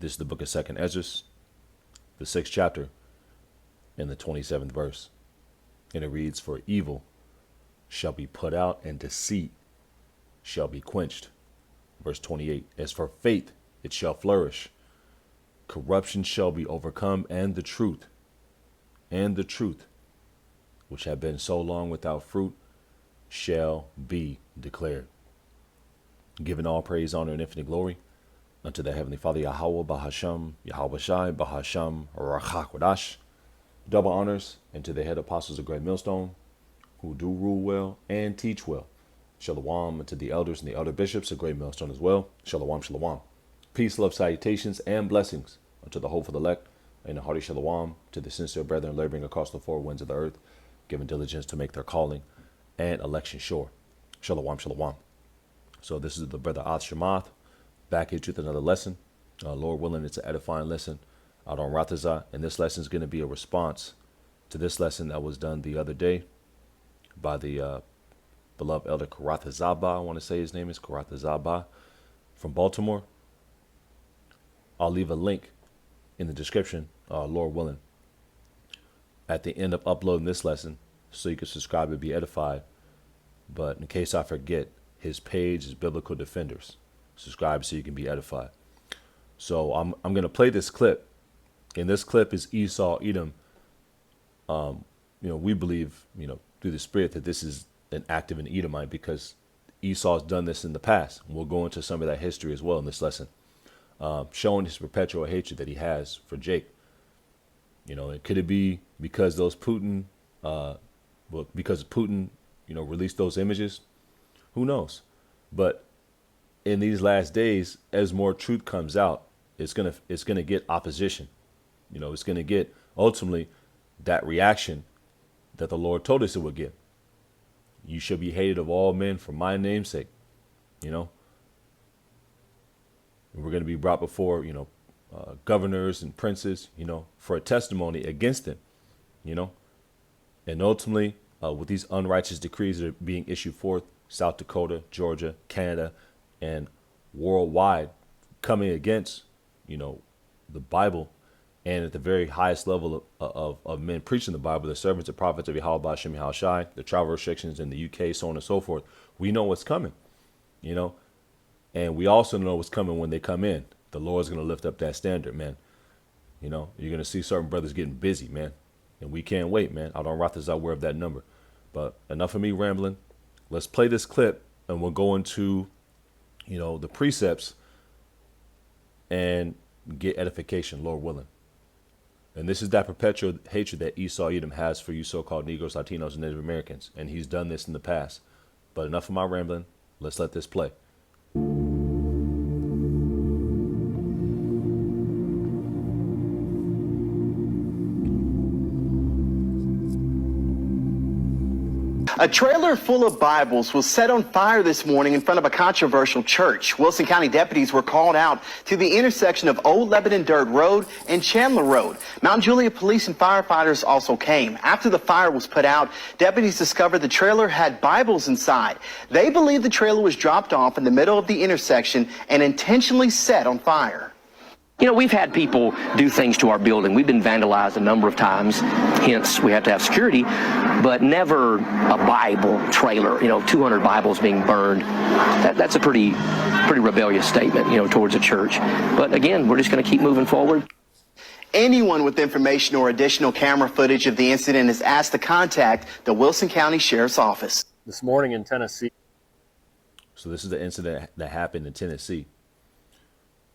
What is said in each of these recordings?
This is the book of 2nd Ezra, the 6th chapter, and the 27th verse. And it reads, "For evil shall be put out, and deceit shall be quenched." Verse 28, "As for faith, it shall flourish. Corruption shall be overcome, and the truth, which have been so long without fruit, shall be declared." Giving all praise, honor, and infinite glory unto the Heavenly Father, Yahweh Bahasham, Yahweh Shai Bahasham, Rachakwadash. Double honors and to the head apostles of Great Millstone, who do rule well and teach well. Shalom to the elders and the elder bishops of Great Millstone as well. Shalom, shalom. Peace, love, salutations, and blessings unto the hopeful elect, and a hearty shalom to the sincere brethren laboring across the four winds of the earth, giving diligence to make their calling and election sure. Shalom, shalom. So this is the brother Ad Shemath, back at you with another lesson. Lord willing, it's an edifying lesson out on Ratazah, and this lesson is going to be a response to this lesson that was done the other day by the beloved elder Karatha, I want to say his name is Karatha from Baltimore. I'll leave a link in the description, Lord willing, at the end of uploading this lesson, so you can subscribe and be edified. But in case I forget, his page is Biblical Defenders. Subscribe so you can be edified. So I'm going to play this clip, and this clip is Esau Edom. We believe, through the Spirit, that this is an act of an Edomite because Esau's done this in the past. We'll go into some of that history as well in this lesson, showing his perpetual hatred that he has for Jake. Could it be because Putin released those images? Who knows? But in these last days, as more truth comes out, it's gonna get opposition. It's gonna get ultimately that reaction that the Lord told us it would get. You shall be hated of all men for my name's sake. We're going to be brought before, governors and princes, for a testimony against them, and ultimately with these unrighteous decrees that are being issued forth, South Dakota, Georgia, Canada, and worldwide, coming against, the Bible, and at the very highest level of men preaching the Bible, the servants and prophets of Yahweh Ba'ashem Yahweh Shai, the travel restrictions in the UK, so on and so forth. We know what's coming, and we also know what's coming when they come in. The Lord's going to lift up that standard, man. You're going to see certain brothers getting busy, man, and we can't wait, man. I don't write this out, aware of that number. But enough of me rambling. Let's play this clip, and we'll go into, the precepts and get edification, Lord willing. And this is that perpetual hatred that Esau Edom has for you so-called Negroes, Latinos, and Native Americans. And he's done this in the past. But enough of my rambling. Let's let this play. A trailer full of Bibles was set on fire this morning in front of a controversial church. Wilson County deputies were called out to the intersection of Old Lebanon Dirt Road and Chandler Road. Mount Juliet police and firefighters also came. After the fire was put out, deputies discovered the trailer had Bibles inside. They believe the trailer was dropped off in the middle of the intersection and intentionally set on fire. We've had people do things to our building. We've been vandalized a number of times, hence we have to have security, but never a Bible trailer, 200 Bibles being burned. That's a pretty rebellious statement, towards a church. But again, we're just going to keep moving forward. Anyone with information or additional camera footage of the incident is asked to contact the Wilson County Sheriff's Office. This morning in Tennessee. So this is the incident that happened in Tennessee.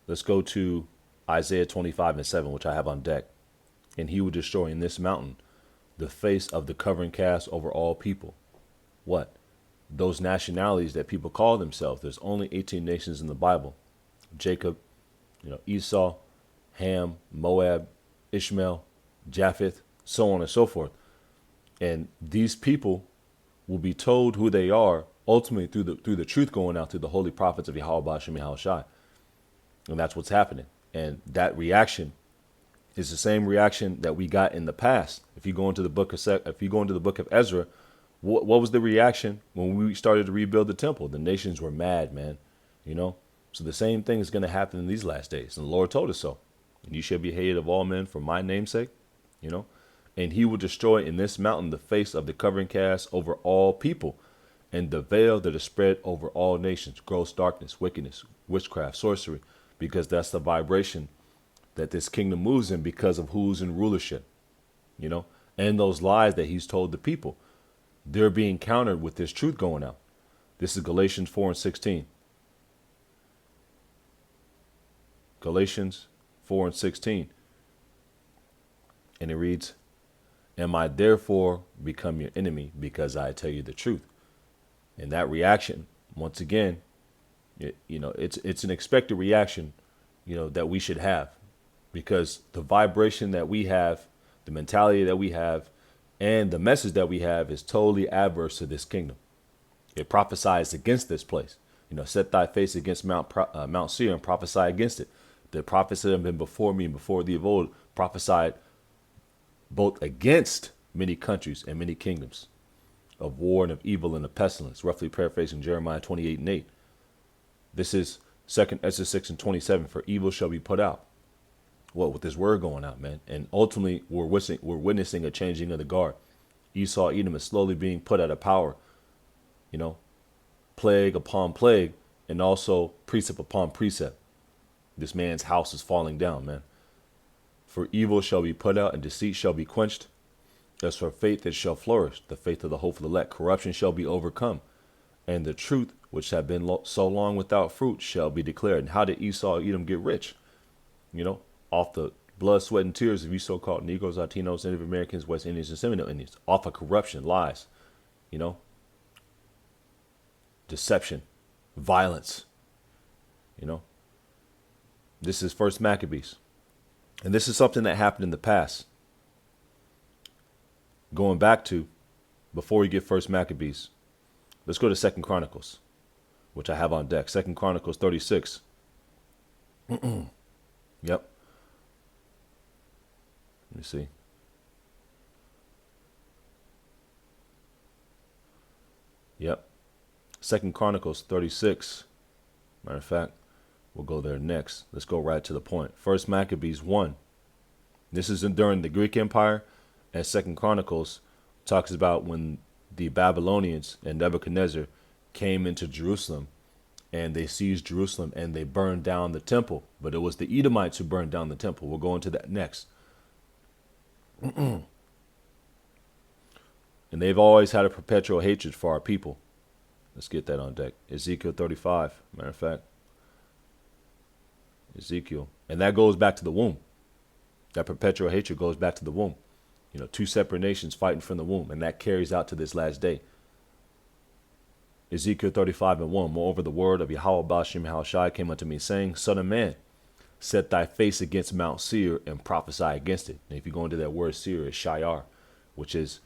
Let's go to Isaiah 25:7, which I have on deck. "And he will destroy in this mountain the face of the covering cast over all people." What? Those nationalities that people call themselves. There's only 18 nations in the Bible. Jacob, Esau, Ham, Moab, Ishmael, Japheth, so on and so forth. And these people will be told who they are ultimately through the truth going out through the holy prophets of Yahweh Ba'ashem Yahweh Shai. And that's what's happening. And that reaction is the same reaction that we got in the past. If you go into the book of Ezra, what was the reaction when we started to rebuild the temple? The nations were mad, man. So the same thing is going to happen in these last days. And the Lord told us so. And you shall be hated of all men for my name's sake, you know. And he will destroy in this mountain the face of the covering cast over all people, and the veil that is spread over all nations, gross darkness, wickedness, witchcraft, sorcery, because that's the vibration that this kingdom moves in because of who's in rulership, you know, and those lies that he's told the people. They're being countered with this truth going out. This is Galatians 4:16. Galatians 4:16. And it reads, am I therefore become your enemy because I tell you the truth? And that reaction, once again, it's an expected reaction, that we should have, because the vibration that we have, the mentality that we have, and the message that we have is totally adverse to this kingdom. It prophesies against this place. Set thy face against Mount Seir and prophesy against it. The prophets that have been before me and before thee of old prophesied both against many countries and many kingdoms, of war and of evil and of pestilence, roughly paraphrasing Jeremiah 28:8. This is 2 Ezra 6:27. For evil shall be put out. Well, with this word going out, man. And ultimately, we're witnessing a changing of the guard. Esau, Edom is slowly being put out of power. Plague upon plague, and also precept upon precept. This man's house is falling down, man. For evil shall be put out, and deceit shall be quenched. As for faith, it shall flourish, the faith of the hopeful elect. Corruption shall be overcome, and the truth, which have been so long without fruit, shall be declared. And how did Esau, Edom get rich? Off the blood, sweat, and tears of you so-called Negroes, Latinos, Native Americans, West Indians, and Seminole Indians. Off of corruption, lies, deception, violence. This is First Maccabees. And this is something that happened in the past. Going back to, before we get First Maccabees, let's go to Second Chronicles, which I have on deck. Second Chronicles 36. Yep. Let me see. Yep. Second Chronicles 36. Matter of fact, we'll go there next. Let's go right to the point. First Maccabees 1. This is during the Greek Empire, and Second Chronicles talks about when the Babylonians and Nebuchadnezzar came into Jerusalem, and they seized Jerusalem and they burned down the temple. But it was the Edomites who burned down the temple. We'll go into that next. And they've always had a perpetual hatred for our people. Let's get that on deck. Ezekiel 35, matter of fact. Ezekiel. And that goes back to the womb. That perpetual hatred goes back to the womb. Two separate nations fighting from the womb. And that carries out to this last day. Ezekiel 35:1. Moreover, the word of Yahweh Bashim Yahushai came unto me, saying, Son of man, set thy face against Mount Seir and prophesy against it. And if you go into that word Seir, it's Shiar, which is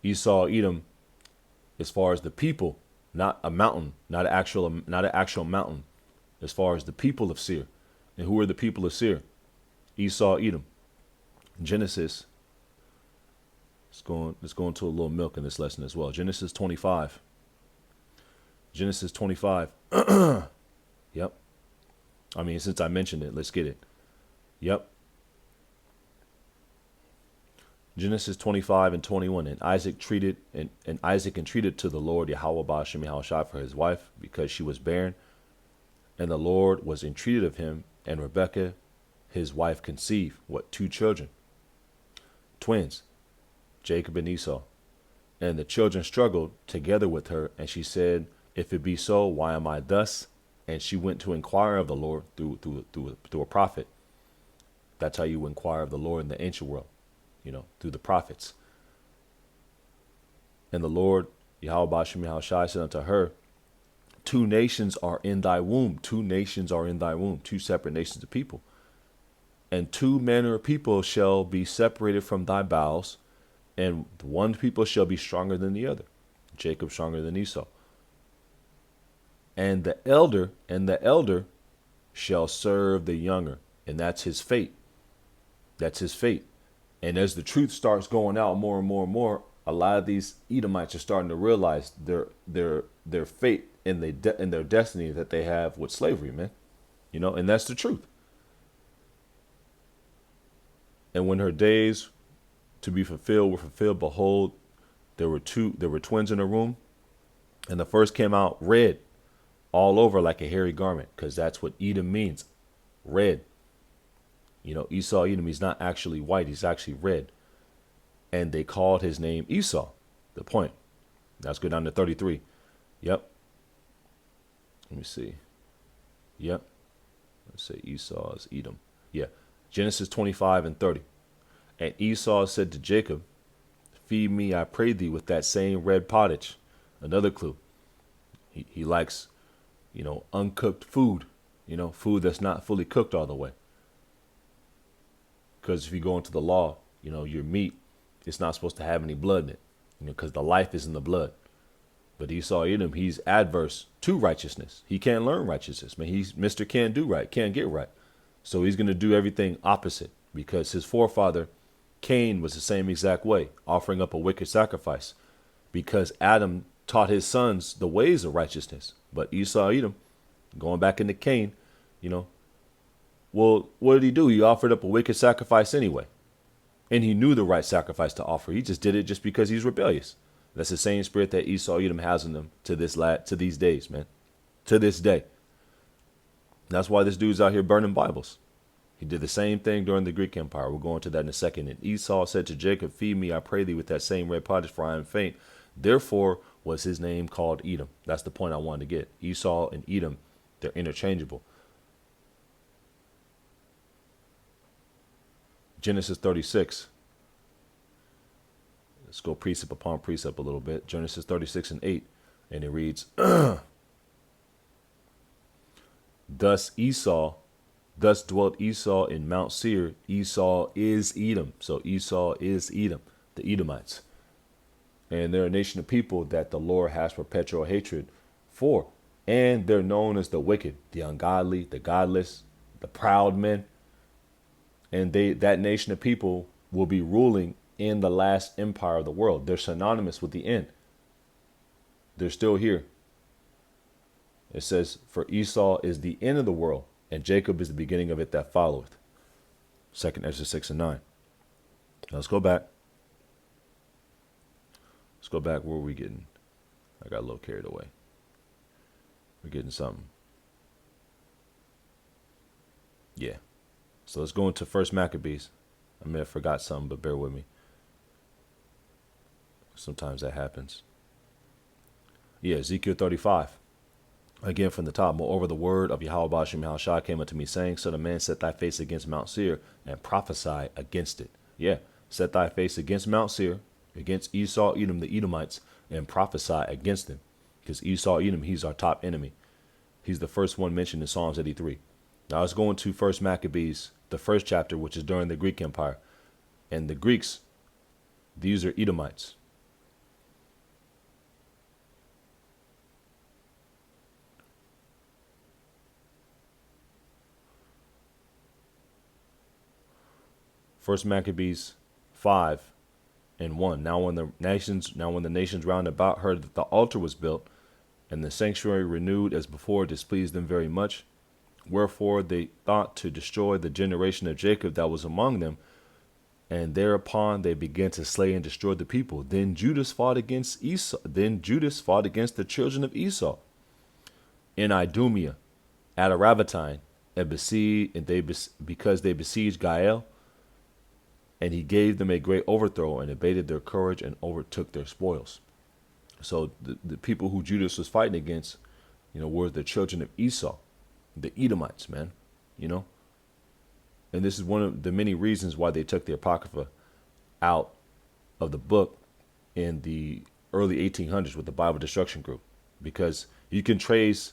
Esau, Edom, as far as the people, not a mountain, not an actual mountain, as far as the people of Seir. And who are the people of Seir? Esau, Edom. Genesis. Let's go into a little milk in this lesson as well. Genesis 25. Genesis 25. Yep. Since I mentioned it, let's get it. Yep. Genesis 25:21. And Isaac entreated to the Lord Yahweh Ba'ashem Yahushai for his wife, because she was barren. And the Lord was entreated of him, and Rebekah, his wife, conceived. What? 2 children. Twins. Jacob and Esau. And the children struggled together with her, and she said, If it be so, why am I thus? And she went to inquire of the Lord through a prophet. That's how you inquire of the Lord in the ancient world, through the prophets. And the Lord, Yahweh Bashim Yahushai, said unto her, 2 nations are in thy womb. 2 nations are in thy womb. 2 separate nations of people. And 2 manner of people shall be separated from thy bowels, and one people shall be stronger than the other. Jacob stronger than Esau. And the elder shall serve the younger. And that's his fate. That's his fate. And as the truth starts going out more and more and more, a lot of these Edomites are starting to realize their their fate and and their destiny that they have with slavery, man. And that's the truth. And when her days to be fulfilled were fulfilled, behold, there were twins in a room, and the first came out red all over like a hairy garment, because that's what Edom means, red. Esau, Edom, he's not actually white, he's actually red. And they called his name Esau. The point. Let's go down to 33. Yep. Let me see. Yep. Let's say Esau is Edom. Yeah. Genesis 25 and 30. And Esau said to Jacob, feed me, I pray thee, with that same red pottage. Another clue. He likes, uncooked food, food that's not fully cooked all the way. Because if you go into the law, your meat, it's not supposed to have any blood in it, because the life is in the blood. But Esau, Edom, he's adverse to righteousness. He can't learn righteousness, man. He's Mr. Can't do right, can't get right. So he's going to do everything opposite, because his forefather, Cain, was the same exact way, offering up a wicked sacrifice, because Adam taught his sons the ways of righteousness. But Esau, Edom, going back into Cain, well, what did he do? He offered up a wicked sacrifice anyway. And he knew the right sacrifice to offer. He just did it just because he's rebellious. That's the same spirit that Esau, Edom has in them to these days, man. To this day. That's why this dude's out here burning Bibles. He did the same thing during the Greek Empire. We'll go into that in a second. And Esau said to Jacob, feed me, I pray thee, with that same red pottage, for I am faint. Therefore was his name called Edom. That's the point I wanted to get. Esau and Edom, they're interchangeable. Genesis 36. Let's go precept upon precept a little bit. Genesis 36 and 8. And it reads, Thus dwelt Esau in Mount Seir. Esau is Edom. So Esau is Edom, the Edomites. And they're a nation of people that the Lord has perpetual hatred for. And they're known as the wicked, the ungodly, the godless, the proud men. And that nation of people will be ruling in the last empire of the world. They're synonymous with the end. They're still here. It says, for Esau is the end of the world, and Jacob is the beginning of it that followeth. 2nd Ezra 6 and 9. Now let's go back. Let's go back. Where are we getting? I got a little carried away. We're getting something. Yeah. So let's go into 1 Maccabees. I may have forgot something, but bear with me. Sometimes that happens. Yeah, Ezekiel 35. Again from the top. Moreover, the word of Yahweh Ba'ashem Yahushua came unto me, saying, Son of man, set thy face against Mount Seir, and prophesy against it. Yeah, set thy face against Mount Seir, against Esau, Edom, the Edomites, and prophesy against them. Because Esau, Edom, he's our top enemy. He's the first one mentioned in Psalms 83. Now let's go into 1 Maccabees, the first chapter, which is during the Greek Empire. And the Greeks, these are Edomites. First Maccabees 5 and 1. Now when the nations round about heard that the altar was built, and the sanctuary renewed as before, displeased them very much. Wherefore they thought to destroy the generation of Jacob that was among them, and thereupon they began to slay and destroy the people. Then Judas fought against Esau. Then Judas fought against the children of Esau in Idumea, at Aravatine, and because they besieged Gael. And he gave them a great overthrow and abated their courage and overtook their spoils. So the people who Judas was fighting against, were the children of Esau, the Edomites, man, And this is one of the many reasons why they took the Apocrypha out of the book in the early 1800s with the Bible Destruction Group, because you can trace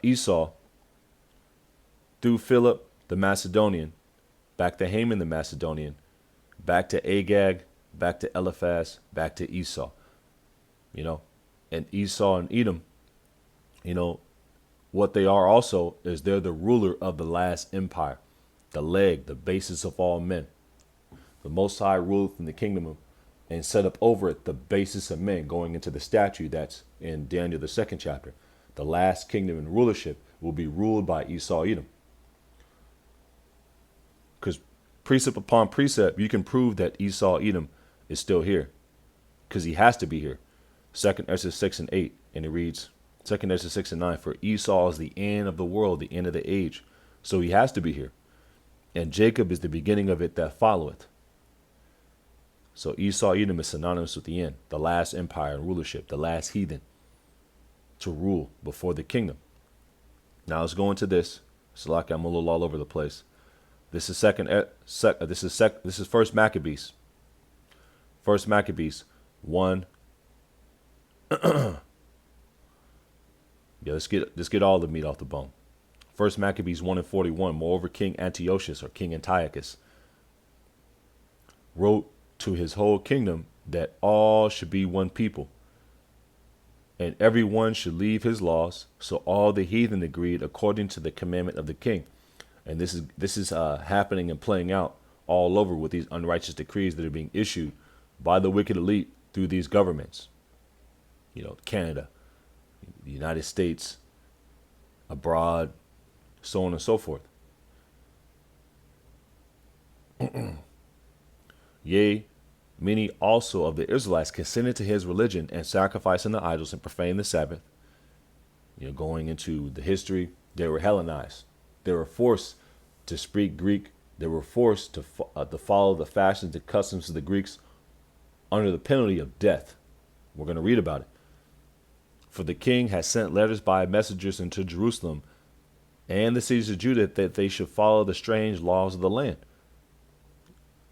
Esau through Philip the Macedonian, back to Haman the Macedonian, back to Agag, back to Eliphaz, back to Esau, and Esau and Edom, what they are also is they're the ruler of the last empire, the leg, the basis of all men. The Most High ruled from the kingdom and set up over it the basis of men, going into the statue that's in Daniel, the second chapter. The last kingdom and rulership will be ruled by Esau Edom. Because precept upon precept, you can prove that Esau Edom is still here, because he has to be here. 2nd Ezra 6 and 8, and it reads, 2nd Ezra 6 and 9, for Esau is the end of the world, the end of the age. So he has to be here. And Jacob is the beginning of it that followeth. So Esau Edom is synonymous with the end, the last empire and rulership, the last heathen to rule before the kingdom. Now let's go into this. It's like I'm a little all over the place. This is this is First Maccabees. First Maccabees 1. Yeah, let's get all the meat off the bone. First Maccabees 1 and 41. Moreover, King Antiochus, or King Antiochus, wrote to his whole kingdom that all should be one people, and every one should leave his laws. So all the heathen agreed according to the commandment of the king. And this is happening and playing out all over with these unrighteous decrees that are being issued by the wicked elite through these governments. You know, Canada, the United States, abroad, so on and so forth. Yea, many also of the Israelites consented to his religion and sacrificing the idols and profaning the Sabbath. You know, going into the history, they were Hellenized. They were forced to speak Greek. They were forced to follow the fashions and customs of the Greeks under the penalty of death. We're going to read about it. For the king has sent letters by messengers into Jerusalem and the cities of Judah that they should follow the strange laws of the land.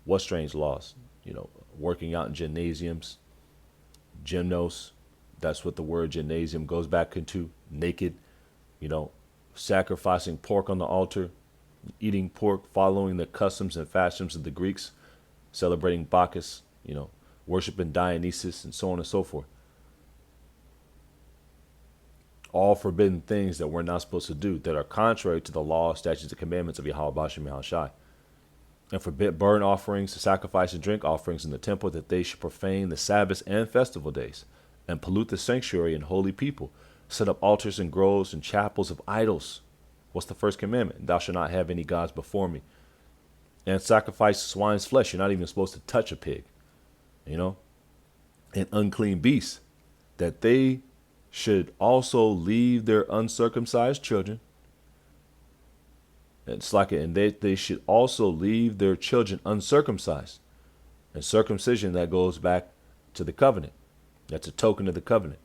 What strange laws? You know, working out in gymnasiums, gymnos. That's what the word gymnasium goes back into. Naked, you know, sacrificing pork on the altar, eating pork, following the customs and fashions of the Greeks, celebrating Bacchus, you know, worshiping Dionysus, and so on and so forth. All forbidden things that we're not supposed to do, that are contrary to the law, statutes, and commandments of Yahweh Bashem Yahushai. And forbid burnt offerings, sacrifice, and drink offerings in the temple, that they should profane the Sabbaths and festival days, and pollute the sanctuary and holy people, set up altars and groves and chapels of idols. What's the first commandment? Thou shalt not have any gods before me. And sacrifice swine's flesh. You're not even supposed to touch a pig, you know, and unclean beasts, that they should also leave their uncircumcised children. It's like it, and they should also leave their children uncircumcised. And circumcision, that goes back to the covenant. That's a token of the covenant.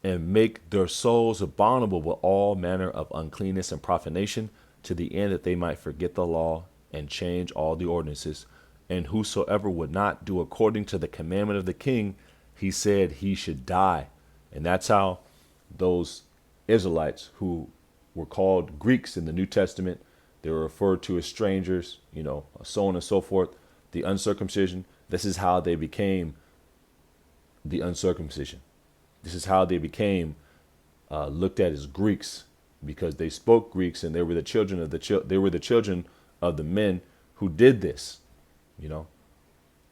And make their souls abominable with all manner of uncleanness and profanation, to the end that they might forget the law and change all the ordinances. And whosoever would not do according to the commandment of the king, he said he should die. And that's how those Israelites who were called Greeks in the New Testament, they were referred to as strangers, you know, so on and so forth. The uncircumcision, this is how they became the uncircumcision. This is how they became looked at as Greeks, because they spoke Greeks and they were the children of the men who did this. You know,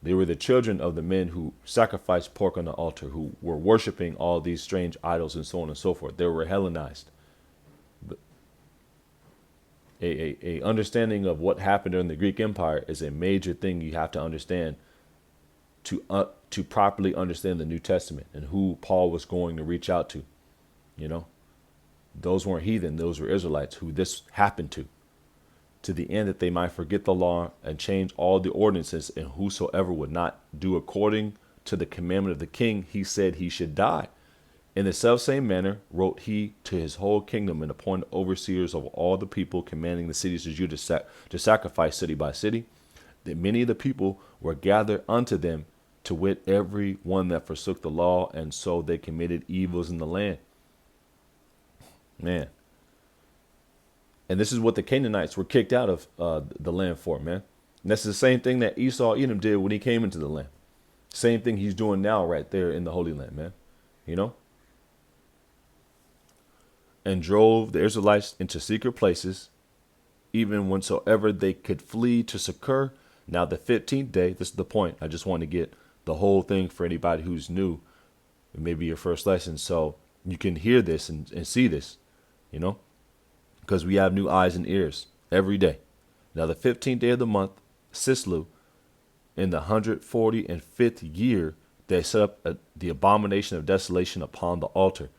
they were the children of the men who sacrificed pork on the altar, who were worshiping all these strange idols and so on and so forth. They were Hellenized. But a understanding of what happened during the Greek Empire is a major thing you have to understand to properly understand the New Testament and who Paul was going to reach out to. You know, those weren't heathen, those were Israelites who this happened to the end that they might forget the law and change all the ordinances, and whosoever would not do according to the commandment of the king, he said he should die. In the selfsame manner wrote he to his whole kingdom, and appointed overseers of all the people, commanding the cities of Judah to sacrifice city by city, that many of the people were gathered unto them, to wit, every one that forsook the law, and so they committed evils in the land. Man. And this is what the Canaanites were kicked out of the land for, man. And that's the same thing that Esau Edom did when he came into the land. Same thing he's doing now right there in the Holy Land, man. You know? And drove the Israelites into secret places, even whensoever they could flee to succor. Now the 15th day, this is the point I just want to get the whole thing for anybody who's new. It may be your first lesson. So you can hear this and see this, you know, because we have new eyes and ears every day. Now, the 15th day of the month, Sislu, in the 145th year, they set up the abomination of desolation upon the altar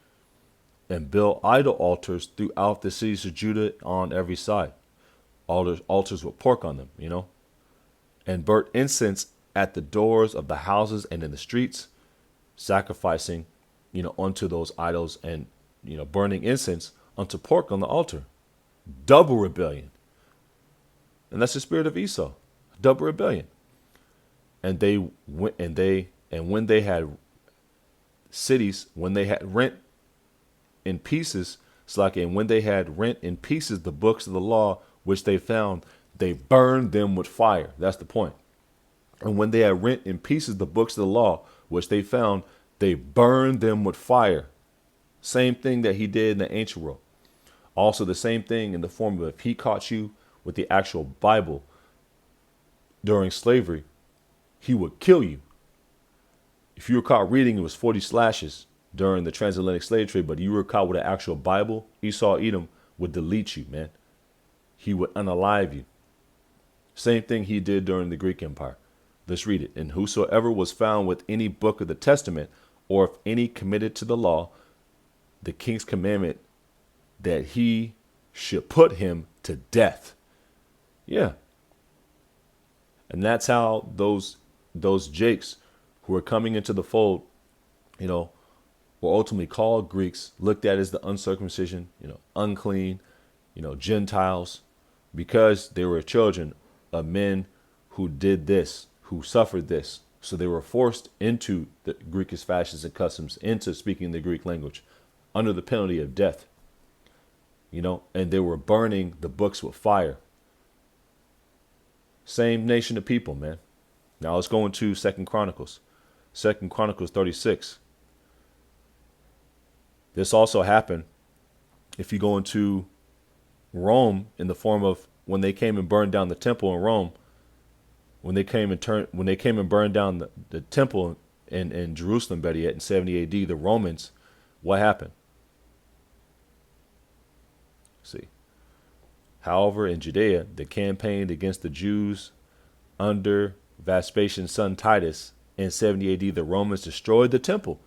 and built idol altars throughout the cities of Judah on every side. Altars with pork on them, you know, and burnt incense at the doors of the houses and in the streets, sacrificing, you know, unto those idols and, you know, burning incense unto pork on the altar. Double rebellion. And that's the spirit of Esau. Double rebellion. And when they had cities, when they had rent in pieces, it's like, and when they had rent in pieces the books of the law which they found, they burned them with fire. That's the point. And when they had rent in pieces the books of the law which they found, they burned them with fire. Same thing that he did in the ancient world. Also the same thing in the form of, if he caught you with the actual Bible during slavery, he would kill you. If you were caught reading, it was 40 slashes during the transatlantic slave trade, but you were caught with an actual Bible, Esau Edom would delete you, man. He would unalive you. Same thing he did during the Greek Empire. Let's read it. And whosoever was found with any book of the testament, or if any committed to the law, the king's commandment that he should put him to death. Yeah. And that's how those Jakes who are coming into the fold, you know, were ultimately called Greeks, looked at as the uncircumcision, you know, unclean, you know, Gentiles, because they were children of men who did this, who suffered this. So they were forced into the Greekish fashions and customs, into speaking the Greek language under the penalty of death, you know, and they were burning the books with fire. Same nation of people, man. Now let's go into 2 Chronicles. 2 Chronicles 36. This also happened if you go into Rome, in the form of when they came and burned down the temple in Rome. When they came and burned down the temple in Jerusalem, better yet, in 70 AD, the Romans, what happened? See. However, in Judea, they campaigned against the Jews under Vespasian's son Titus. In 70 AD, the Romans destroyed the temple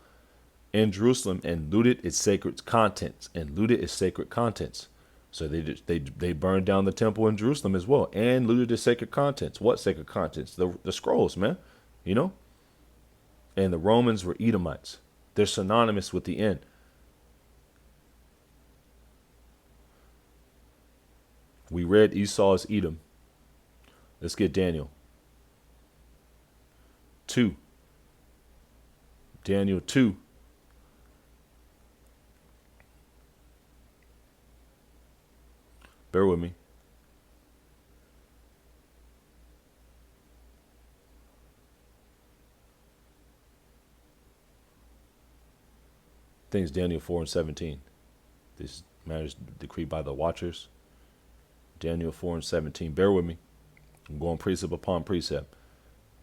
in Jerusalem and looted its sacred contents. So they burned down the temple in Jerusalem as well and looted its sacred contents. What sacred contents? The scrolls, man. You know? And the Romans were Edomites. They're synonymous with the end. We read Esau's Edom. Let's get Daniel 2. Daniel 2. Bear with me. I think it's Daniel 4 and 17. This matter is decreed by the watchers. Daniel 4 and 17. Bear with me. I'm going precept upon precept.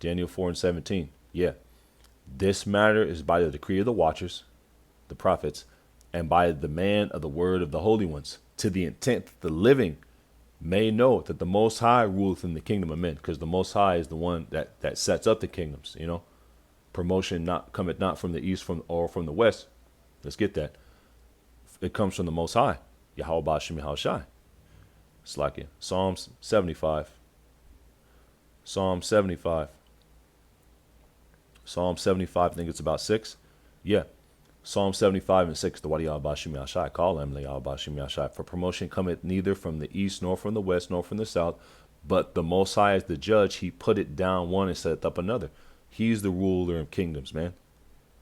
Daniel 4 and 17. Yeah. This matter is by the decree of the watchers, the prophets, and by the demand of the word of the holy ones, to the intent that the living may know that the Most High ruleth in the kingdom of men, because the Most High is the one that sets up the kingdoms, you know. Promotion cometh not from the east or from the west. Let's get that. It comes from the Most High. Yahweh Ba'ashem Yahushai. It's like it. Psalms 75. Psalm 75. Psalm 75, I think it's about 6. Yeah. Psalm 75 and 6, the Wadi Ba'ashem Yahushai, call him Yahweh Ba'ashem Yahushai. For promotion cometh neither from the east, nor from the west, nor from the south, but the Most High is the judge. He put it down one and set up another. He's the ruler of kingdoms, man.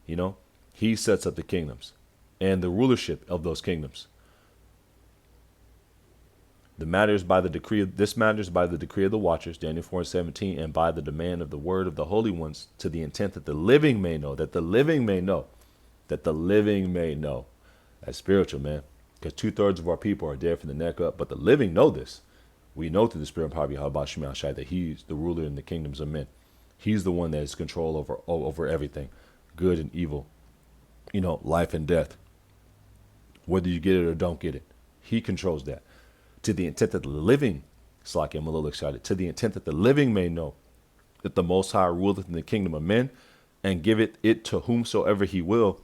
You know, he sets up the kingdoms and the rulership of those kingdoms. This matters by the decree of the watchers, Daniel 4 and 17, and by the demand of the word of the holy ones, to the intent that the living may know, that the living may know. That's spiritual, man. Because 2/3 of our people are dead from the neck up, but the living know this. We know through the spirit of Yahweh Ba'ashem Yahushai that he's the ruler in the kingdoms of men. He's the one that has control over everything, good and evil, life and death. Whether you get it or don't get it, he controls that. To the intent that the living, Slacky, I'm a little excited, to the intent that the living may know that the Most High ruleth in the kingdom of men, and giveth it to whomsoever he will,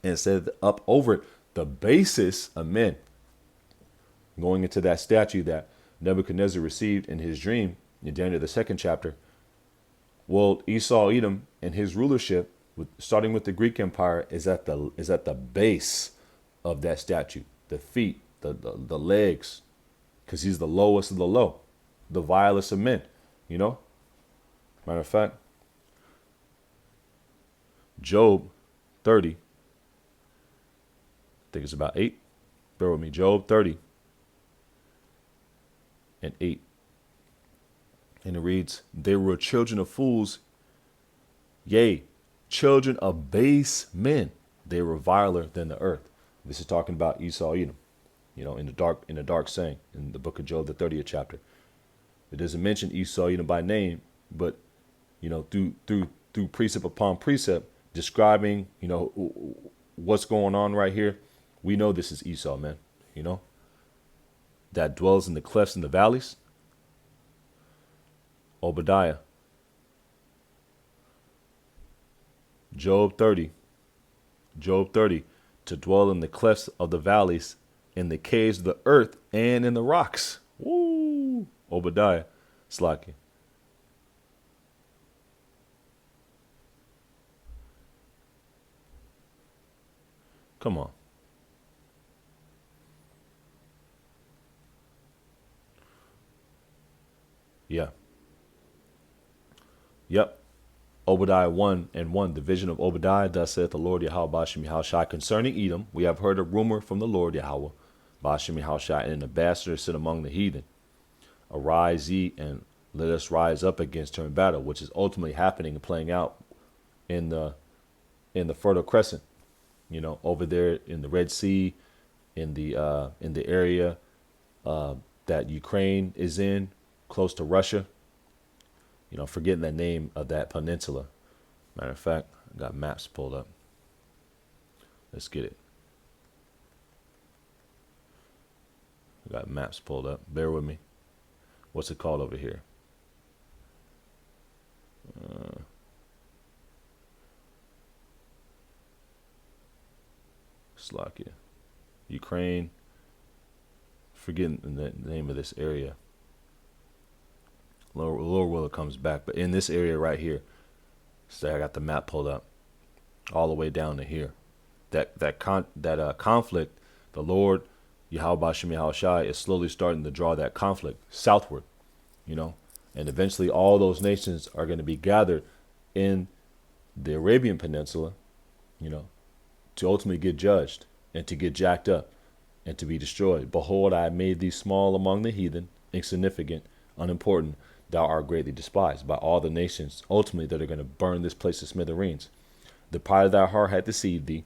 and set up over it the basis of men. Going into that statue that Nebuchadnezzar received in his dream in Daniel the 2nd chapter. Well, Esau Edom and his rulership, starting with the Greek Empire, is at the base of that statue. The feet, the legs, because he's the lowest of the low, the vilest of men. Matter of fact, Job 30. I think it's about 8. Bear with me. Job 30 and 8. And it reads, they were children of fools, yea, children of base men. They were viler than the earth. This is talking about Esau Edom, in the dark saying in the book of Job, the 30th chapter. It doesn't mention Esau Edom by name, but through precept upon precept, describing what's going on right here. We know this is Esau, man. That dwells in the clefts and the valleys. Obadiah. Job 30. To dwell in the clefts of the valleys, in the caves of the earth, and in the rocks. Woo! Obadiah. Slacky. Come on. Yeah. Yep. Obadiah 1:1, the vision of Obadiah, thus saith the Lord Yahweh Ba'ashem Yahushai concerning Edom. We have heard a rumor from the Lord Yahweh Ba'ashem Yahushai, and an ambassador sit among the heathen. Arise ye, and let us rise up against her in battle, which is ultimately happening and playing out in the Fertile Crescent, over there in the Red Sea, in the area that Ukraine is in, close to Russia. Forgetting the name of that peninsula. Matter of fact, I got maps pulled up. Let's get it. I got maps pulled up. Bear with me. What's it called over here? Slovakia. Ukraine. Forgetting the name of this area. Lord will it comes back, but in this area right here, so I got the map pulled up, all the way down to here. That conflict, the Lord Yahweh Ba'ashem Yahushai is slowly starting to draw that conflict southward, and eventually all those nations are going to be gathered in the Arabian Peninsula, to ultimately get judged and to get jacked up and to be destroyed. Behold, I have made thee small among the heathen, insignificant, unimportant. Thou art greatly despised by all the nations, ultimately, that are going to burn this place to smithereens. The pride of thy heart hath deceived thee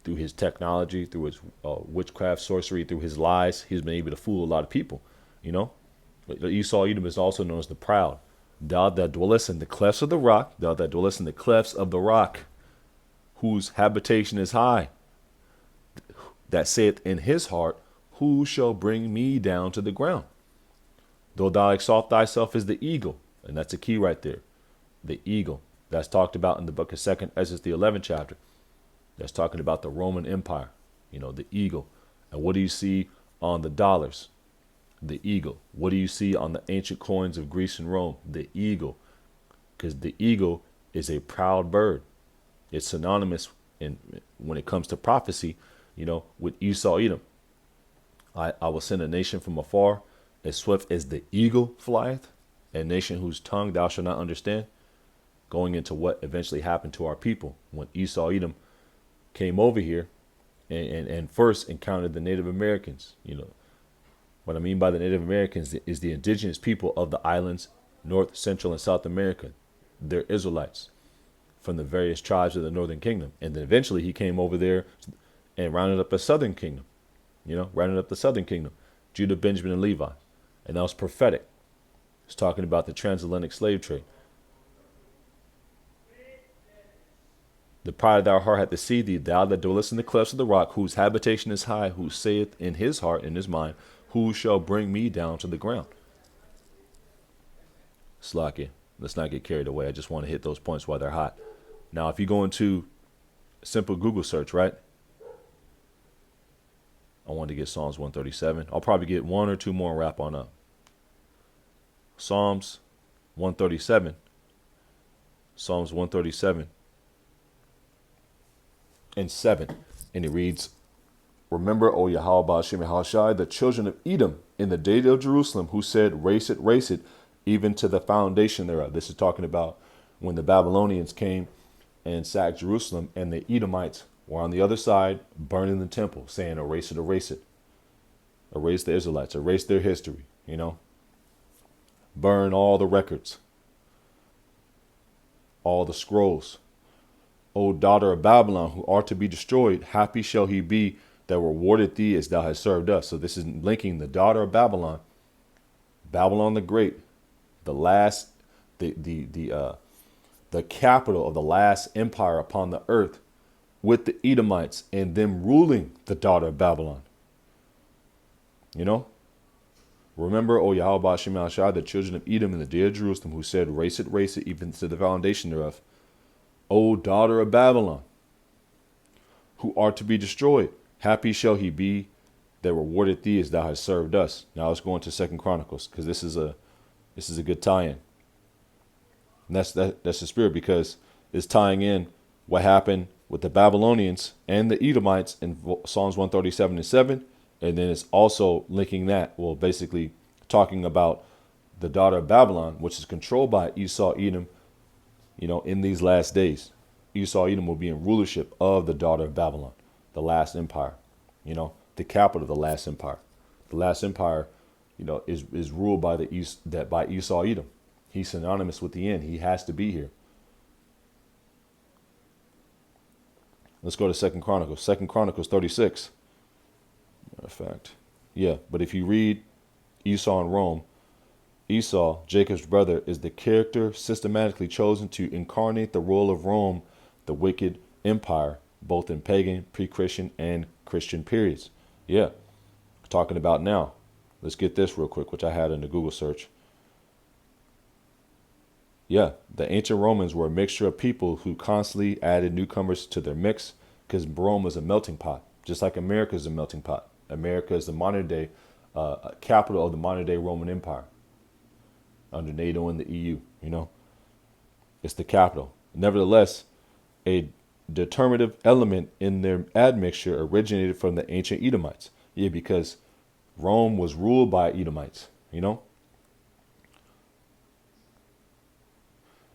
through his technology, through his witchcraft, sorcery, through his lies. He's been able to fool a lot of people, But Esau Edom is also known as the proud. Thou that dwellest in the clefts of the rock, whose habitation is high, that saith in his heart, who shall bring me down to the ground? Though thou exalt thyself as the eagle, and that's a key right there, the eagle. That's talked about in the book of 2nd Ezra, the 11th chapter. That's talking about the Roman Empire, the eagle. And what do you see on the dollars? The eagle. What do you see on the ancient coins of Greece and Rome? The eagle. Because the eagle is a proud bird. It's synonymous when it comes to prophecy, with Esau Edom. I will send a nation from afar, as swift as the eagle flieth, a nation whose tongue thou shalt not understand. Going into what eventually happened to our people when Esau Edom came over here and first encountered the Native Americans. What I mean by the Native Americans is the indigenous people of the islands, North, Central, and South America. They're Israelites from the various tribes of the Northern Kingdom. And then eventually he came over there and rounded up a Southern Kingdom, Judah, Benjamin, and Levi. And that was prophetic. It's talking about the transatlantic slave trade. The pride of thy heart hath deceived thee, thou that dwellest in the clefts of the rock, whose habitation is high, who saith in his heart, in his mind, who shall bring me down to the ground? Slacky. Let's not get carried away. I just want to hit those points while they're hot. Now, if you go into simple Google search, right? I want to get Psalms 137. I'll probably get one or two more and wrap on up. Psalms 137. Psalms 137 and 7. And it reads, Remember, O Yahweh Ba'ashem Yahushai, the children of Edom in the day of Jerusalem, who said, race it, even to the foundation thereof. This is talking about when the Babylonians came and sacked Jerusalem, and the Edomites were on the other side burning the temple, saying, erase it. Erase the Israelites, erase their history, burn all the records, all the scrolls. O daughter of Babylon, who art to be destroyed, happy shall he be that rewarded thee as thou hast served us. So this is linking the daughter of Babylon, Babylon the Great, the last, the capital of the last empire upon the earth, with the Edomites and them ruling the daughter of Babylon. Remember, O Yahweh Ba'ashem Yahushai, the children of Edom in the day of Jerusalem, who said, race it, even to the foundation thereof. O daughter of Babylon, who art to be destroyed, happy shall he be that rewarded thee as thou hast served us. Now let's go into 2 Chronicles, because this is a good tie-in. And that's the spirit, because it's tying in what happened with the Babylonians and the Edomites in Psalms 137 and 7. And then it's also linking that, well, basically talking about the daughter of Babylon, which is controlled by Esau, Edom, in these last days. Esau, Edom will be in rulership of the daughter of Babylon, the last empire, the capital of the last empire. The last empire, is ruled by by Esau, Edom. He's synonymous with the end. He has to be here. Let's go to 2 Chronicles. 2 Chronicles 36. Matter of fact. Yeah, but if you read Esau and Rome, Esau, Jacob's brother, is the character systematically chosen to incarnate the role of Rome, the wicked empire, both in pagan, pre-Christian, and Christian periods. Yeah, talking about now. Let's get this real quick, which I had in the Google search. Yeah, the ancient Romans were a mixture of people who constantly added newcomers to their mix, because Rome was a melting pot, just like America is a melting pot. America is the modern day capital of the modern day Roman Empire under NATO and the EU. It's the capital. Nevertheless, a determinative element in their admixture originated from the ancient Edomites. Yeah, because Rome was ruled by Edomites, And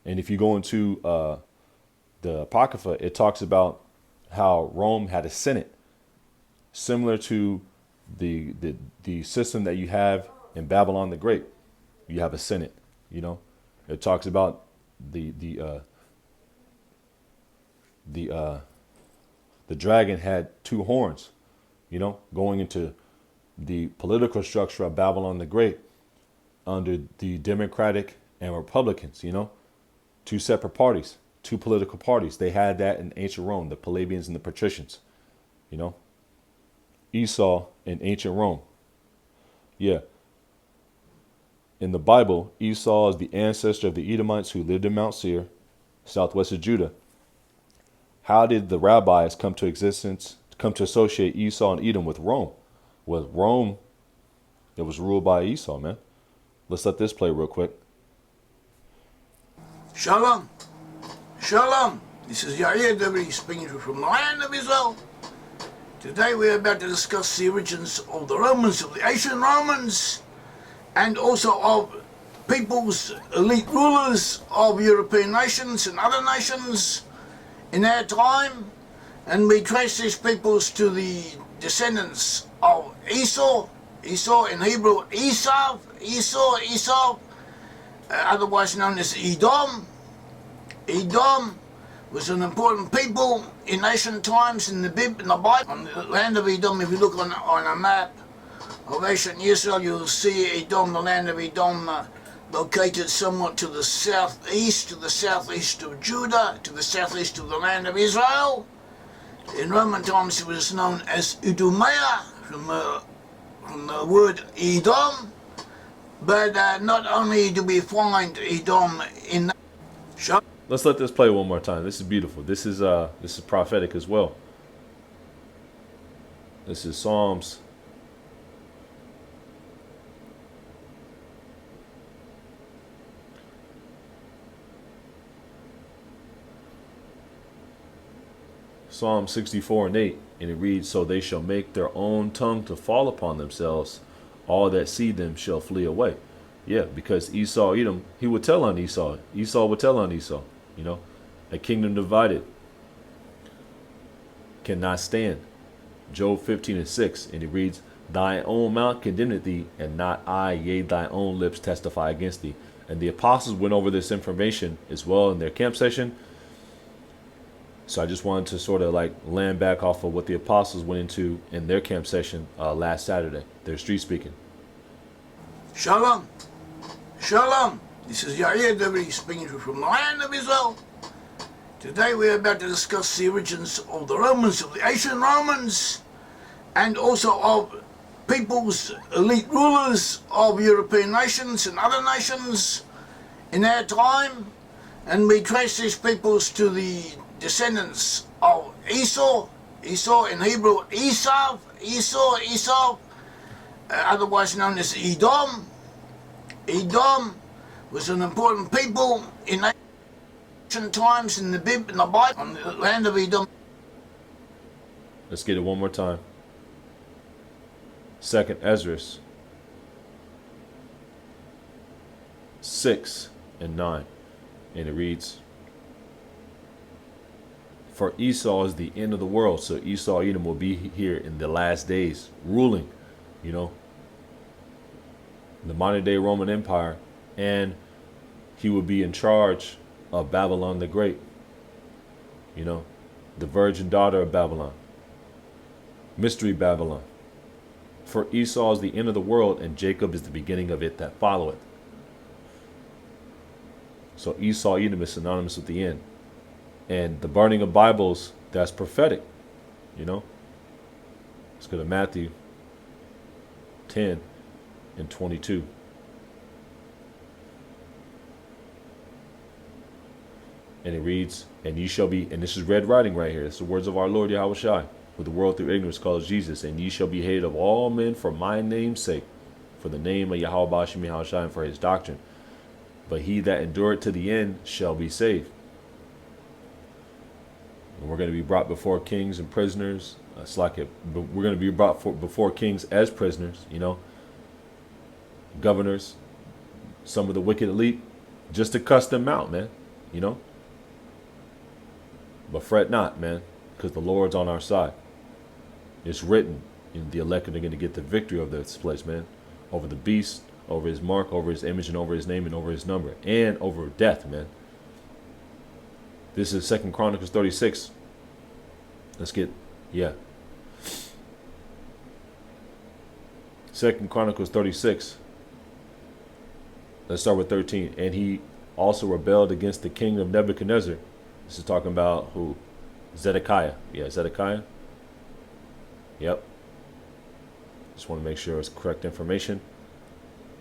if you go into the Apocrypha, it talks about how Rome had a senate, similar to the system that you have in Babylon the Great. You have a senate, It talks about the dragon had two horns, going into the political structure of Babylon the Great under the Democratic and Republicans, two separate parties, two political parties. They had that in ancient Rome, the Pelagians and the Patricians, Esau in ancient Rome. Yeah. In the Bible, Esau is the ancestor of the Edomites who lived in Mount Seir, southwest of Judah. How did the rabbis come to associate Esau and Edom with Rome? With Rome, it was ruled by Esau, man. Let's let this play real quick. Shalom. Shalom. This is Yair David speaking from the land of Israel. Today we're about to discuss the origins of the Romans, of the ancient Romans, and also of peoples, elite rulers of European nations and other nations in our time. And we trace these peoples to the descendants of Esau. Esau in Hebrew, Esau, otherwise known as Edom. Edom was an important people in ancient times in the Bible. On the land of Edom, if you look on a map of ancient Israel, you'll see Edom, the land of Edom, located somewhat to the southeast of Judah, to the southeast of the land of Israel. In Roman times it was known as Idumea, from the word Edom. But not only do we find Edom in that. Let's let this play one more time. This is beautiful. This is prophetic as well. This is Psalms. Psalm 64 and 8, and it reads, "So they shall make their own tongue to fall upon themselves. All that see them shall flee away." Yeah, because Esau, Edom, he would tell on Esau. Esau would tell on Esau. You know, a kingdom divided cannot stand. Job 15 and 6, and it reads, "Thy own mouth condemneth thee, and not I, yea, thy own lips testify against thee." And the apostles went over this information as well in their camp session. So I just wanted to sort of like land back off of what the apostles went into in their camp session last Saturday, their street speaking. Shalom. Shalom. This is Yair David speaking from the land of Israel. Today we're about to discuss the origins of the Romans, of the ancient Romans, and also of peoples, elite rulers of European nations and other nations in our time. And we trace these peoples to the descendants of Esau in Hebrew, Esau, otherwise known as Edom. Edom was an important people in ancient times in the Bible, on the land of Edom. Let's get it one more time. 2nd Ezra 6 and 9, and it reads, "For Esau is the end of the world." So Esau, Edom will be here in the last days, ruling, the modern day Roman Empire, and he will be in charge of Babylon the Great, the virgin daughter of Babylon, mystery Babylon. For Esau is the end of the world, and Jacob is the beginning of it that followeth. So Esau, Edom is synonymous with the end. And the burning of Bibles, that's prophetic, Let's go to Matthew 10 and 22. And it reads, "And ye shall be," and this is red writing right here. It's the words of our Lord Yahweh Shai, who the world through ignorance calls Jesus. "And ye shall be hated of all men for my name's sake, for the name of Yahweh Bashim Yahweh Shai, and for his doctrine. But he that endureth to the end shall be saved." And we're going to be brought before kings and prisoners. We're going to be brought before kings as prisoners, governors, some of the wicked elite, just to cuss them out, man, But fret not, man, because the Lord's on our side. It's written, the elect are going to get the victory of this place, man, over the beast, over his mark, over his image, and over his name, and over his number, and over death, man. This is 2nd Chronicles 36. Let's get, 2nd Chronicles 36. Let's start with 13. "And he also rebelled against the king of Nebuchadnezzar." This is talking about who? Zedekiah. Yeah, Zedekiah. Yep. Just want to make sure it's correct information.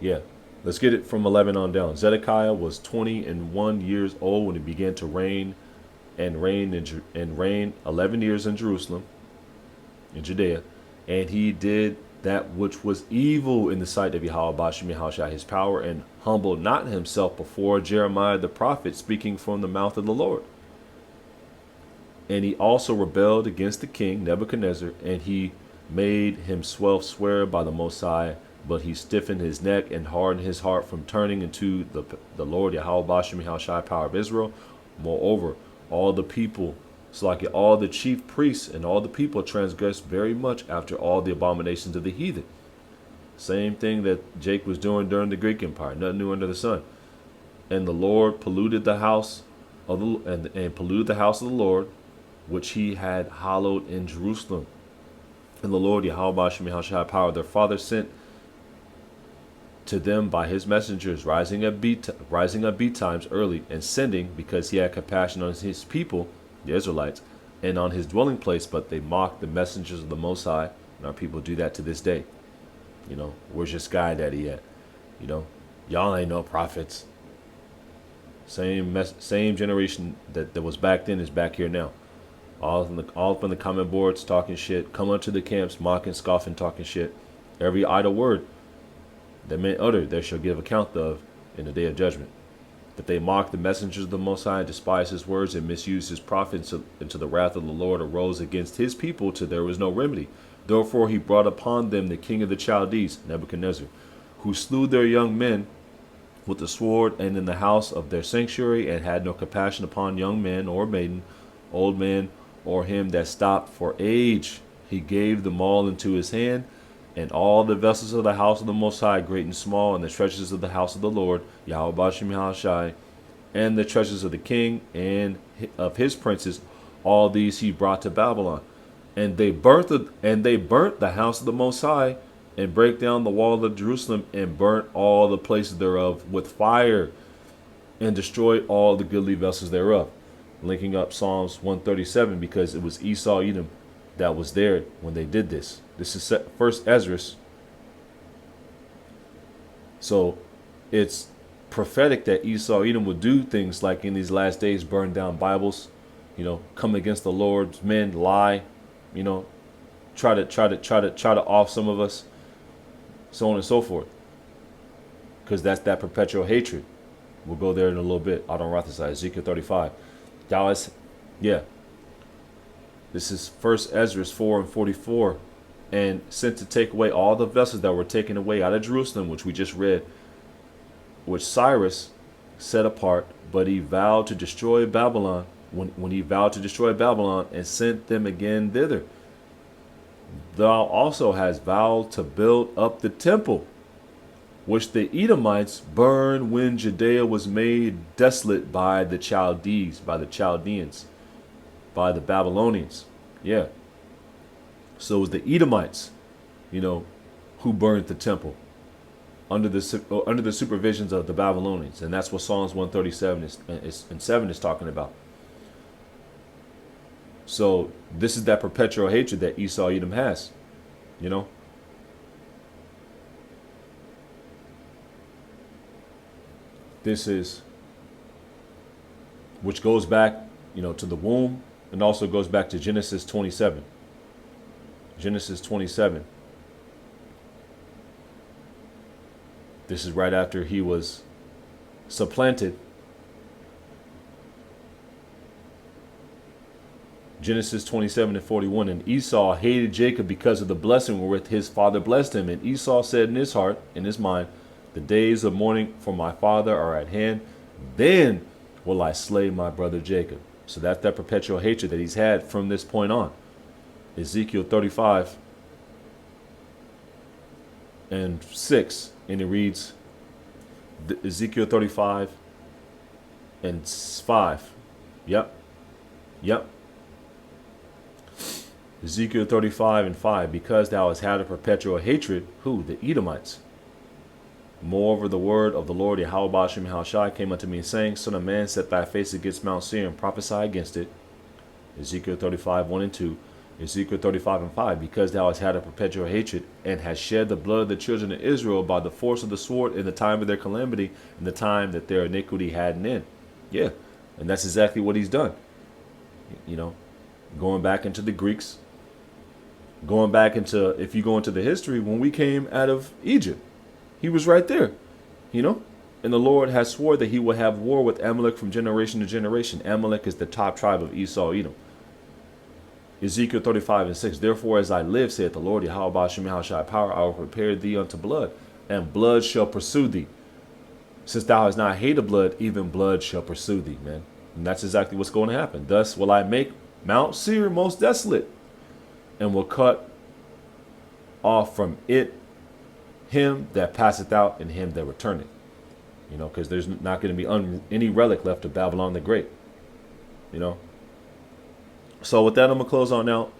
Yeah. Let's get it from 11 on down. "Zedekiah was 21 years old when he began to reign, and reigned 11 years in Jerusalem, in Judea. And he did that which was evil in the sight of Yahweh Bashim Yahushua his power, and humbled not himself before Jeremiah the prophet, speaking from the mouth of the Lord. And he also rebelled against the king Nebuchadnezzar, and he made himself swear by the Most High, but he stiffened his neck and hardened his heart from turning into the Lord Yahweh Bashim Yahushua power of Israel. Moreover, all the people, all the chief priests and all the people transgressed very much after all the abominations of the heathen." Same thing that Jake was doing during the Greek Empire, nothing new under the sun. "And the Lord polluted the house of polluted the house of the Lord, which he had hallowed in Jerusalem. And the Lord Yahweh Bashim Yahushua power their father sent to them by his messengers, rising up beat times early, and sending, because he had compassion on his people, the Israelites, and on his dwelling place. But they mocked the messengers of the Most High, and our people do that to this day. Where's your sky daddy at? Y'all ain't no prophets. Same generation that was back then is back here now. All up in the comment boards talking shit. Come unto the camps, mocking, scoffing, talking shit. Every idle word that men utter, they shall give account of in the day of judgment. That they mock the messengers of the Most High, despise his words, and misuse his prophets, until the wrath of the Lord arose against his people, till there was no remedy. Therefore he brought upon them the king of the Chaldees, Nebuchadnezzar, who slew their young men with the sword, and in the house of their sanctuary, and had no compassion upon young man or maiden, old man, or him that stopped for age. He gave them all into his hand, and all the vessels of the house of the Most High, great and small, and the treasures of the house of the Lord, Yahweh Bashem Yahushai, and the treasures of the king and of his princes, all these he brought to Babylon. And they burnt the house of the Most High, and brake down the wall of Jerusalem, and burnt all the places thereof with fire, and destroyed all the goodly vessels thereof. Linking up Psalms 137, because it was Esau Edom that was there when they did this. This is first Ezra. So it's prophetic that Esau Edom would do things like in these last days, burn down Bibles, come against the Lord's men, lie, try to off some of us, so on and so forth. Because that's that perpetual hatred. We'll go there in a little bit. Adon Rathasai, Ezekiel 35. This is first Ezra 4 and 44. And sent to take away all the vessels that were taken away out of Jerusalem, which we just read, which Cyrus set apart, but he vowed to destroy Babylon, when he vowed to destroy Babylon, and sent them again thither. Thou also hast vowed to build up the temple, which the Edomites burned when Judea was made desolate by the Chaldees, by the Chaldeans, by the Babylonians. Yeah. So it was the Edomites, who burned the temple under the supervisions of the Babylonians. And that's what Psalms 137 and 7 is talking about. So this is that perpetual hatred that Esau Edom has, This is, which goes back, to the womb, and also goes back to Genesis 27. Genesis 27. This is right after he was supplanted. Genesis 27 and 41. And Esau hated Jacob because of the blessing wherewith his father blessed him. And Esau said in his heart, in his mind, the days of mourning for my father are at hand. Then will I slay my brother Jacob. So that's that perpetual hatred that he's had from this point on. Ezekiel 35 and 6. And it reads, Ezekiel 35 and 5. Yep. Ezekiel 35 and 5. Because thou hast had a perpetual hatred, who? The Edomites. Moreover, the word of the Lord Yahweh Bashem Yahushai came unto me, saying, Son of man, set thy face against Mount Seir, and prophesy against it. Ezekiel 35, 1 and 2. Ezekiel 35 and 5. Because thou hast had a perpetual hatred, and hast shed the blood of the children of Israel by the force of the sword in the time of their calamity, in the time that their iniquity had an end. Yeah, and that's exactly what he's done. Going back into the Greeks, going back into, if you go into the history, when we came out of Egypt, he was right there, And the Lord has swore that he will have war with Amalek from generation to generation. Amalek is the top tribe of Esau Edom. Ezekiel 35 and 6. Therefore, as I live, saith the Lord, Yahweh Bashem Yahushai power, I will prepare thee unto blood, and blood shall pursue thee. Since thou hast not hated blood, even blood shall pursue thee, man. And that's exactly what's going to happen. Thus will I make Mount Seir most desolate, and will cut off from it him that passeth out, and him that returneth. Because there's not going to be any relic left of Babylon the Great. So with that, I'm going to close on out.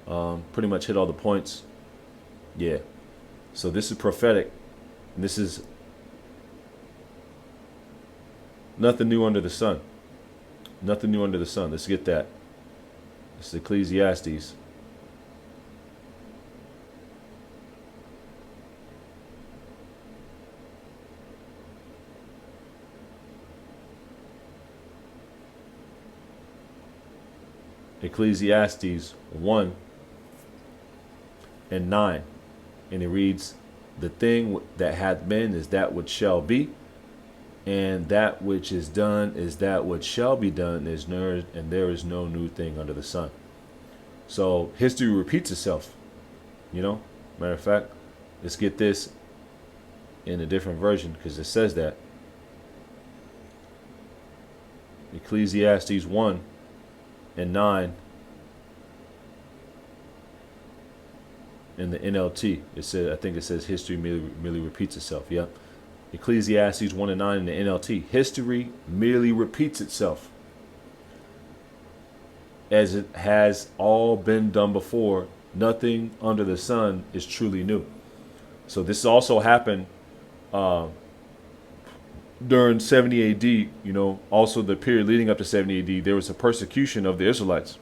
Pretty much hit all the points. Yeah. So this is prophetic. And this is Nothing new under the sun. Nothing new under the sun. Let's get that. It's Ecclesiastes. Ecclesiastes 1 and 9. And it reads, the thing that hath been is that which shall be, and that which is done is that which shall be done, and there is no new thing under the sun. So history repeats itself, you know. Matter of fact, let's get this in a different version, because it says that. Ecclesiastes 1 and 9 in the NLT. It says, I think it says history merely repeats itself. Yep. Ecclesiastes 1 and 9 in the NLT. History merely repeats itself, as it has all been done before. Nothing under the sun is truly new. So this also happened during 70 AD, you know, also the period leading up to 70 AD, there was a persecution of the Israelites.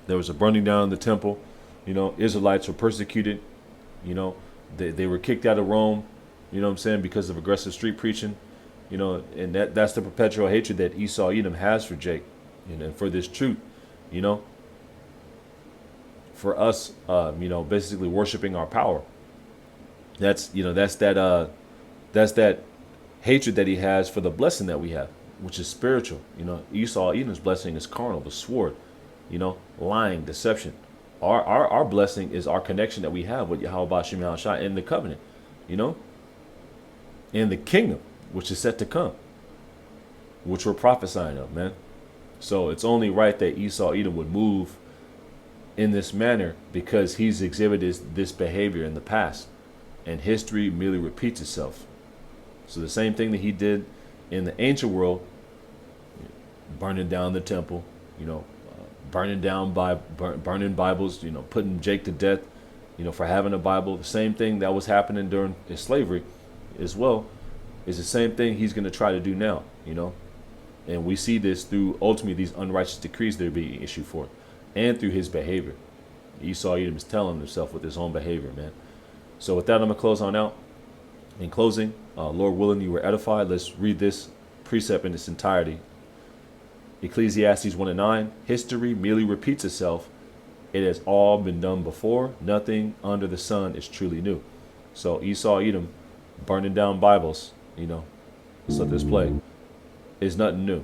There was a burning down of the temple. You know, Israelites were persecuted. You know, they were kicked out of Rome, you know what I'm saying, because of aggressive street preaching. You know, and that's the perpetual hatred that Esau Edom has for Jake, and for this truth, you know, for us, you know, basically worshiping our power. That's, you know, that's that hatred that he has for the blessing that we have, which is spiritual. You know, Esau Edom's blessing is carnal, the sword, you know, lying, deception. Our blessing is our connection that we have with Yahweh Bashim Yahushua in the covenant, you know, in the kingdom, which is set to come, which we're prophesying of, man. So it's only right that Esau Edom would move in this manner, because he's exhibited this behavior in the past, and history merely repeats itself. So the same thing that he did in the ancient world, burning down the temple, you know, burning Bibles, you know, putting Jake to death, you know, for having a Bible. The same thing that was happening during his slavery as well is the same thing he's going to try to do now, you know. And we see this through ultimately these unrighteous decrees that are being issued for, and through his behavior. Esau Edom is telling himself with his own behavior, man. So with that, I'm going to close on out. In closing, Lord willing, you were edified. Let's read this precept in its entirety. Ecclesiastes 1 and 9. History merely repeats itself. It has all been done before. Nothing under the sun is truly new. So Esau Edom burning down Bibles, you know, let's let this play, is nothing new.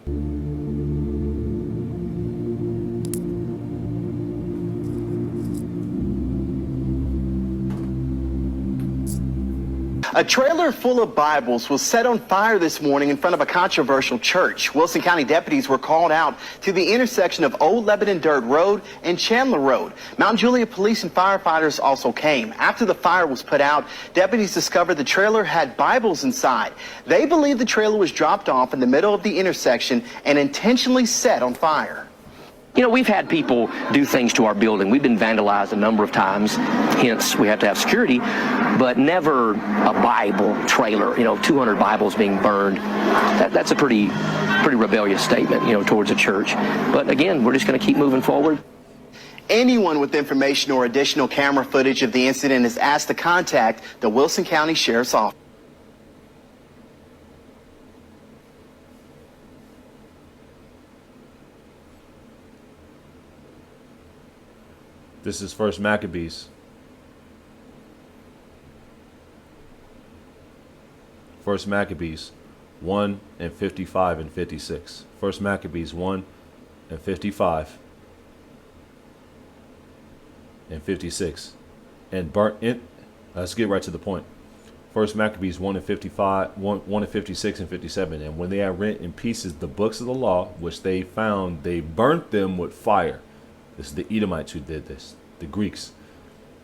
A trailer full of Bibles was set on fire this morning in front of a controversial church. Wilson County deputies were called out to the intersection of Old Lebanon Dirt Road and Chandler Road. Mount Juliet police and firefighters also came. After the fire was put out, deputies discovered the trailer had Bibles inside. They believe the trailer was dropped off in the middle of the intersection and intentionally set on fire. You know, we've had people do things to our building. We've been vandalized a number of times, hence we have to have security, but never a Bible trailer, you know, 200 Bibles being burned. That's a pretty rebellious statement, you know, towards a church. But again, we're just going to keep moving forward. Anyone with information or additional camera footage of the incident is asked to contact the Wilson County Sheriff's Office. This is First Maccabees. First Maccabees 1 and 55 and 56. First Maccabees 1 and 55 and 56. And burnt in. Let's get right to the point. First Maccabees 1 and 55, 1 and 56 and 57. And when they had rent in pieces the books of the law, which they found, they burnt them with fire. This is the Edomites who did this, the Greeks.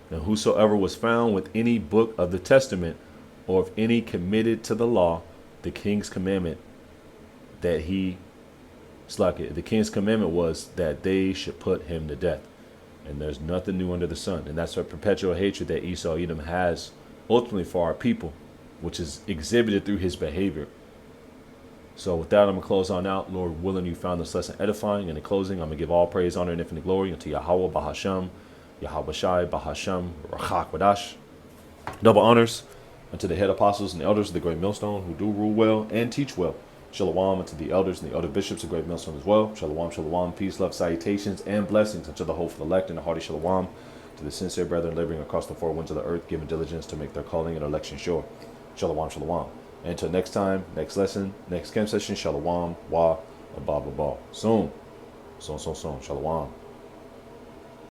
And whosoever was found with any book of the testament, or of any committed to the law, the king's commandment the king's commandment was that they should put him to death. And there's nothing new under the sun. And that's a perpetual hatred that Esau Edom has ultimately for our people, which is exhibited through his behavior. So with that, I'm going to close on out. Lord willing, you found this lesson edifying. In the closing, I'm going to give all praise, honor, and infinite glory unto Yahweh, Bahasham, Yahweh Shai, Bahasham, Rachak Wadash. Double honors unto the head apostles and the elders of the great millstone who do rule well and teach well. Shalom unto the elders and the elder bishops of the great millstone as well. Shalom, shalom, peace, love, salutations, and blessings unto the hopeful elect and the hearty shalom to the sincere brethren laboring across the four winds of the earth, giving diligence to make their calling and election sure. Shalom, shalom. And until next time, next lesson, next camp session, shalom, wa, and ba ba ba. Soon. Soon. Shalom.